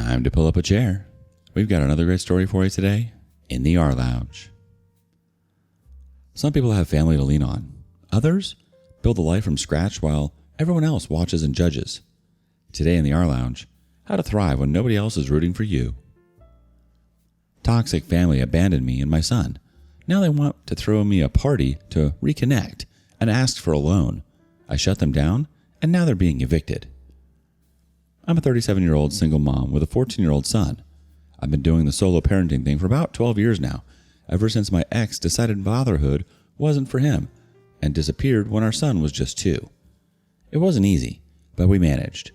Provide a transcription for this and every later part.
Time to pull up a chair. We've got another great story for you today in the rLounge. Some people have family to lean on. Others build a life from scratch while everyone else watches and judges. Today in the rLounge, how to thrive when nobody else is rooting for you. Toxic family abandoned me and my son. Now they want to throw me a party to reconnect and ask for a loan. I shut them down and now they're being evicted. I'm a 37-year-old single mom with a 14-year-old son. I've been doing the solo parenting thing for about 12 years now, ever since my ex decided fatherhood wasn't for him and disappeared when our son was just 2. It wasn't easy, but we managed.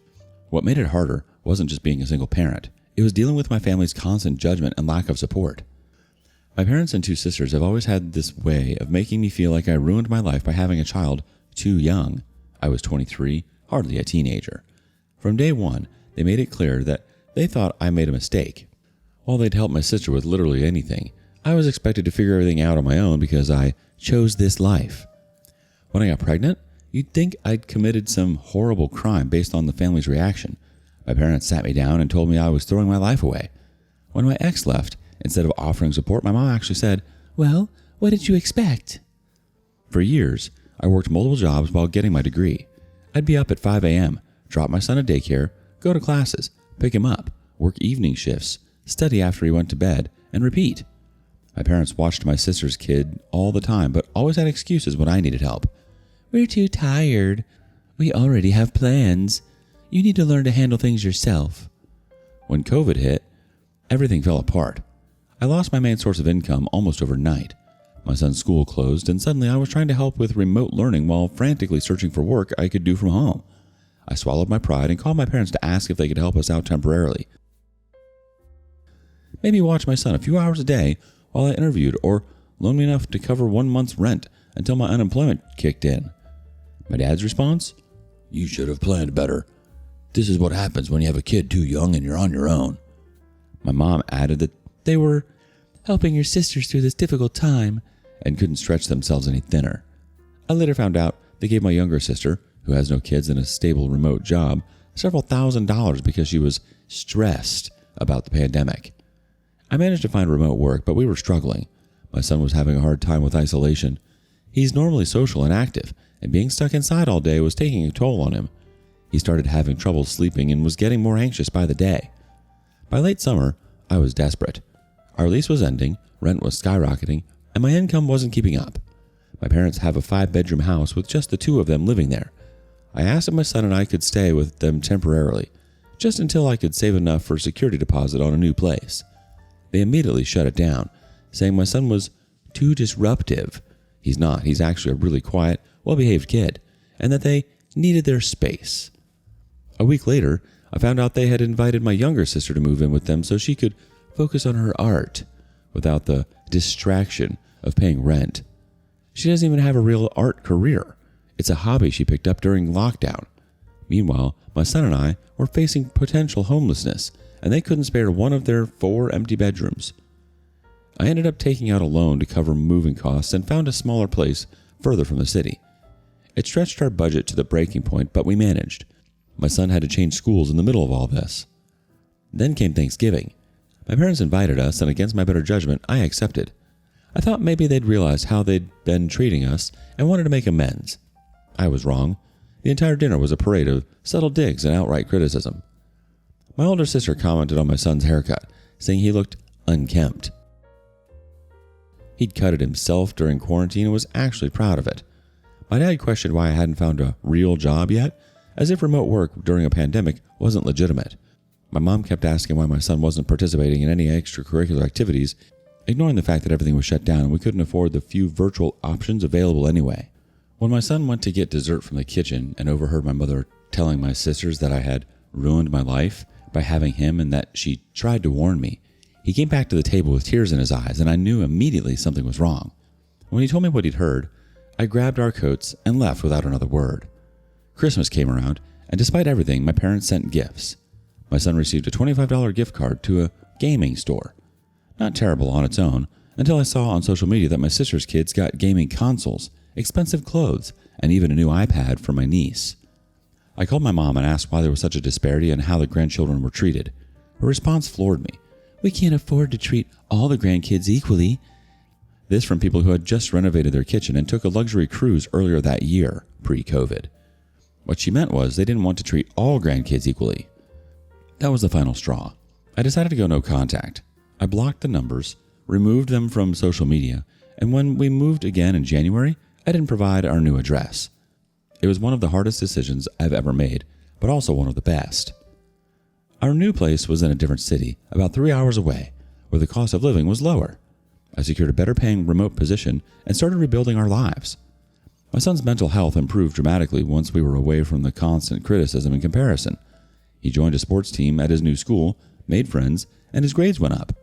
What made it harder wasn't just being a single parent. It was dealing with my family's constant judgment and lack of support. My parents and 2 sisters have always had this way of making me feel like I ruined my life by having a child too young. I was 23, hardly a teenager. From day one, they made it clear that they thought I made a mistake. While they'd help my sister with literally anything, I was expected to figure everything out on my own because I chose this life. When I got pregnant, you'd think I'd committed some horrible crime based on the family's reaction. My parents sat me down and told me I was throwing my life away. When my ex left, instead of offering support, my mom actually said, "Well, what did you expect?" For years, I worked multiple jobs while getting my degree. I'd be up at 5 a.m., drop my son at daycare, go to classes, pick him up, work evening shifts, study after he went to bed, and repeat. My parents watched my sister's kid all the time, but always had excuses when I needed help. "We're too tired. We already have plans. You need to learn to handle things yourself." When COVID hit, everything fell apart. I lost my main source of income almost overnight. My son's school closed, and suddenly I was trying to help with remote learning while frantically searching for work I could do from home. I swallowed my pride and called my parents to ask if they could help us out temporarily. Maybe watch my son a few hours a day while I interviewed, or loan me enough to cover 1 month's rent until my unemployment kicked in. My dad's response? "You should have planned better. This is what happens when you have a kid too young and you're on your own." My mom added that they were helping your sisters through this difficult time and couldn't stretch themselves any thinner. I later found out they gave my younger sister, who has no kids and a stable remote job, several $1,000s because she was stressed about the pandemic. I managed to find remote work, but we were struggling. My son was having a hard time with isolation. He's normally social and active, and being stuck inside all day was taking a toll on him. He started having trouble sleeping and was getting more anxious by the day. By late summer, I was desperate. Our lease was ending, rent was skyrocketing, and my income wasn't keeping up. My parents have a 5-bedroom house with just the 2 of them living there. I asked if my son and I could stay with them temporarily, just until I could save enough for a security deposit on a new place. They immediately shut it down, saying my son was too disruptive. He's not. He's actually a really quiet, well-behaved kid, and that they needed their space. A week later, I found out they had invited my younger sister to move in with them so she could focus on her art without the distraction of paying rent. She doesn't even have a real art career. It's a hobby she picked up during lockdown. Meanwhile, my son and I were facing potential homelessness, and they couldn't spare one of their 4 empty bedrooms. I ended up taking out a loan to cover moving costs and found a smaller place further from the city. It stretched our budget to the breaking point, but we managed. My son had to change schools in the middle of all this. Then came Thanksgiving. My parents invited us, and against my better judgment, I accepted. I thought maybe they'd realized how they'd been treating us and wanted to make amends. I was wrong. The entire dinner was a parade of subtle digs and outright criticism. My older sister commented on my son's haircut, saying he looked unkempt. He'd cut it himself during quarantine and was actually proud of it. My dad questioned why I hadn't found a real job yet, as if remote work during a pandemic wasn't legitimate. My mom kept asking why my son wasn't participating in any extracurricular activities, ignoring the fact that everything was shut down and we couldn't afford the few virtual options available anyway. When my son went to get dessert from the kitchen and overheard my mother telling my sisters that I had ruined my life by having him and that she tried to warn me, he came back to the table with tears in his eyes, and I knew immediately something was wrong. When he told me what he'd heard, I grabbed our coats and left without another word. Christmas came around, and despite everything, my parents sent gifts. My son received a $25 gift card to a gaming store. Not terrible on its own, until I saw on social media that my sister's kids got gaming consoles, expensive clothes, and even a new iPad for my niece. I called my mom and asked why there was such a disparity and how the grandchildren were treated. Her response floored me. "We can't afford to treat all the grandkids equally." This from people who had just renovated their kitchen and took a luxury cruise earlier that year, pre-COVID. What she meant was they didn't want to treat all grandkids equally. That was the final straw. I decided to go no contact. I blocked the numbers, removed them from social media, and when we moved again in January, I didn't provide our new address. It was one of the hardest decisions I've ever made, but also one of the best. Our new place was in a different city, about 3 hours away, where the cost of living was lower. I secured a better paying remote position and started rebuilding our lives. My son's mental health improved dramatically once we were away from the constant criticism and comparison. He joined a sports team at his new school, made friends, and his grades went up.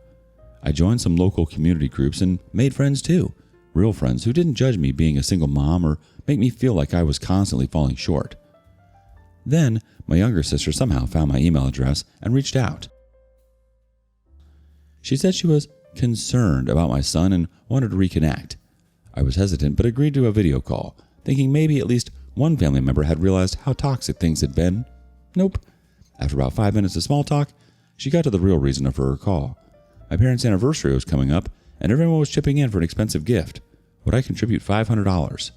I joined some local community groups and made friends too, real friends who didn't judge me being a single mom or make me feel like I was constantly falling short. Then, my younger sister somehow found my email address and reached out. She said she was concerned about my son and wanted to reconnect. I was hesitant but agreed to a video call, thinking maybe at least one family member had realized how toxic things had been. Nope. After about 5 minutes of small talk, she got to the real reason for her call. My parents' anniversary was coming up, and everyone was chipping in for an expensive gift. Would I contribute $500?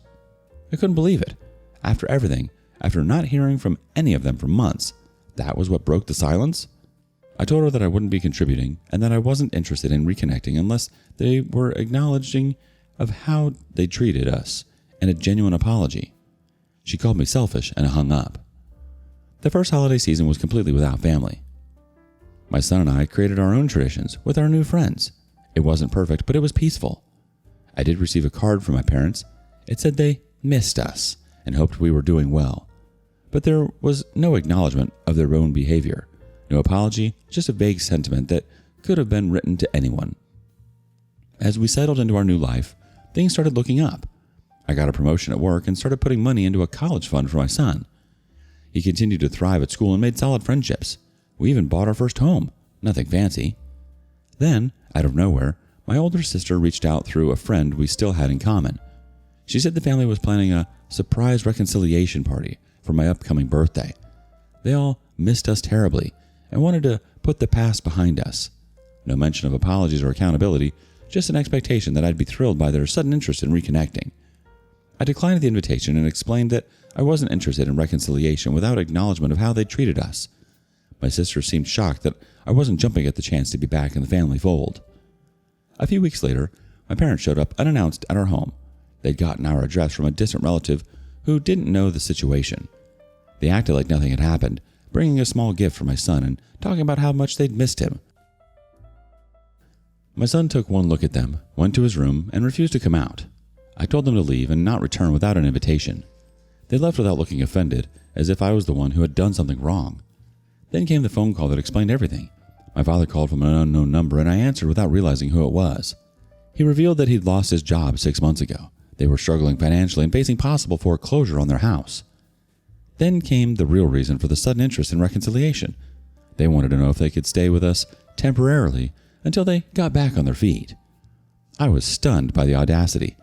I couldn't believe it. After everything, after not hearing from any of them for months, that was what broke the silence? I told her that I wouldn't be contributing and that I wasn't interested in reconnecting unless they were acknowledging of how they treated us and a genuine apology. She called me selfish and hung up. The first holiday season was completely without family. My son and I created our own traditions with our new friends. It wasn't perfect, but it was peaceful. I did receive a card from my parents. It said they missed us and hoped we were doing well. But there was no acknowledgement of their own behavior. No apology, just a vague sentiment that could have been written to anyone. As we settled into our new life, things started looking up. I got a promotion at work and started putting money into a college fund for my son. He continued to thrive at school and made solid friendships. We even bought our first home. Nothing fancy. Then, out of nowhere, my older sister reached out through a friend we still had in common. She said the family was planning a surprise reconciliation party for my upcoming birthday. They all missed us terribly and wanted to put the past behind us. No mention of apologies or accountability, just an expectation that I'd be thrilled by their sudden interest in reconnecting. I declined the invitation and explained that I wasn't interested in reconciliation without acknowledgement of how they treated us. My sister seemed shocked that I wasn't jumping at the chance to be back in the family fold. A few weeks later, my parents showed up unannounced at our home. They'd gotten our address from a distant relative who didn't know the situation. They acted like nothing had happened, bringing a small gift for my son and talking about how much they'd missed him. My son took one look at them, went to his room, and refused to come out. I told them to leave and not return without an invitation. They left without looking offended, as if I was the one who had done something wrong. Then came the phone call that explained everything. My father called from an unknown number and I answered without realizing who it was. He revealed that he'd lost his job 6 months ago. They were struggling financially and facing possible foreclosure on their house. Then came the real reason for the sudden interest in reconciliation. They wanted to know if they could stay with us temporarily until they got back on their feet. I was stunned by the audacity.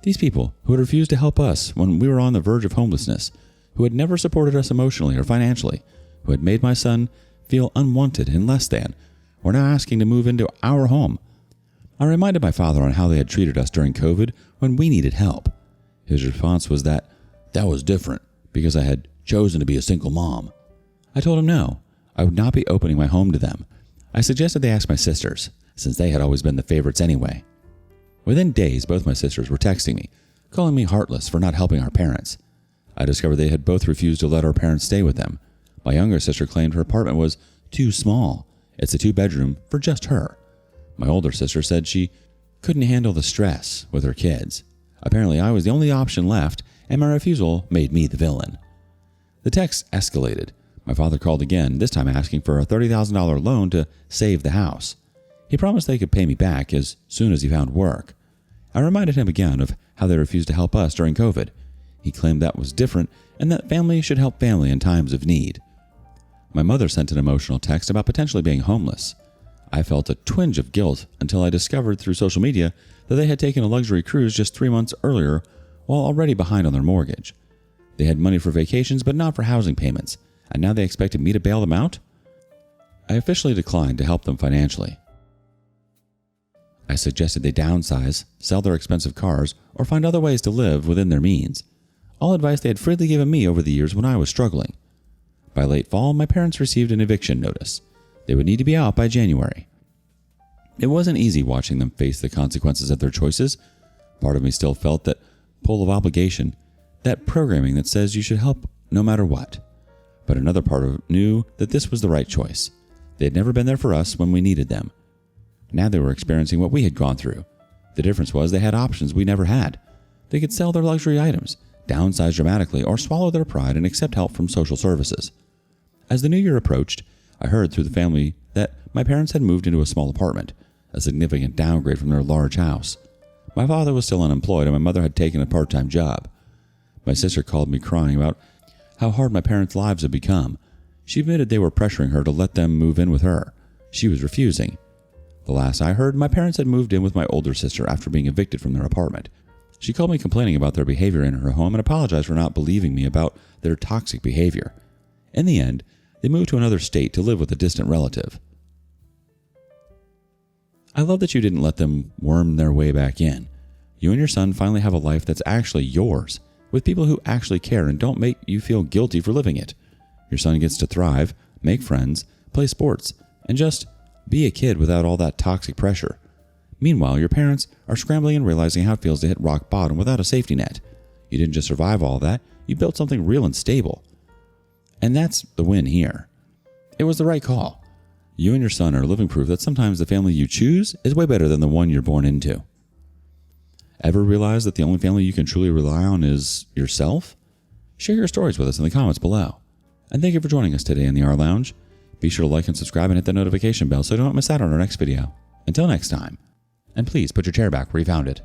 These people who had refused to help us when we were on the verge of homelessness, who had never supported us emotionally or financially, who had made my son feel unwanted and less than, were now asking to move into our home. I reminded my father on how they had treated us during COVID when we needed help. His response was that was different because I had chosen to be a single mom. I told him no, I would not be opening my home to them. I suggested they ask my sisters, since they had always been the favorites anyway. Within days, both my sisters were texting me, calling me heartless for not helping our parents. I discovered they had both refused to let our parents stay with them. My younger sister claimed her apartment was too small. It's a 2-bedroom for just her. My older sister said she couldn't handle the stress with her kids. Apparently, I was the only option left, and my refusal made me the villain. The text escalated. My father called again, this time asking for a $30,000 loan to save the house. He promised they could pay me back as soon as he found work. I reminded him again of how they refused to help us during COVID. He claimed that was different and that family should help family in times of need. My mother sent an emotional text about potentially being homeless. I felt a twinge of guilt until I discovered through social media that they had taken a luxury cruise just 3 months earlier while already behind on their mortgage. They had money for vacations but not for housing payments, and now they expected me to bail them out? I officially declined to help them financially. I suggested they downsize, sell their expensive cars, or find other ways to live within their means. All advice they had freely given me over the years when I was struggling. By late fall, my parents received an eviction notice. They would need to be out by January. It wasn't easy watching them face the consequences of their choices. Part of me still felt that pull of obligation, that programming that says you should help no matter what. But another part of it knew that this was the right choice. They had never been there for us when we needed them. Now they were experiencing what we had gone through. The difference was they had options we never had. They could sell their luxury items, downsize dramatically, or swallow their pride and accept help from social services. As the new year approached, I heard through the family that my parents had moved into a small apartment, a significant downgrade from their large house. My father was still unemployed and my mother had taken a part-time job. My sister called me crying about how hard my parents' lives had become. She admitted they were pressuring her to let them move in with her. She was refusing. The last I heard, my parents had moved in with my older sister after being evicted from their apartment. She called me complaining about their behavior in her home and apologized for not believing me about their toxic behavior. In the end, they moved to another state to live with a distant relative. I love that you didn't let them worm their way back in. You and your son finally have a life that's actually yours, with people who actually care and don't make you feel guilty for living it. Your son gets to thrive, make friends, play sports, and just be a kid without all that toxic pressure. Meanwhile, your parents are scrambling and realizing how it feels to hit rock bottom without a safety net. You didn't just survive all that, you built something real and stable. And that's the win here. It was the right call. You and your son are living proof that sometimes the family you choose is way better than the one you're born into. Ever realize that the only family you can truly rely on is yourself? Share your stories with us in the comments below. And thank you for joining us today in the rLounge. Be sure to like and subscribe and hit the notification bell so you don't miss out on our next video. Until next time. And please put your chair back where you found it.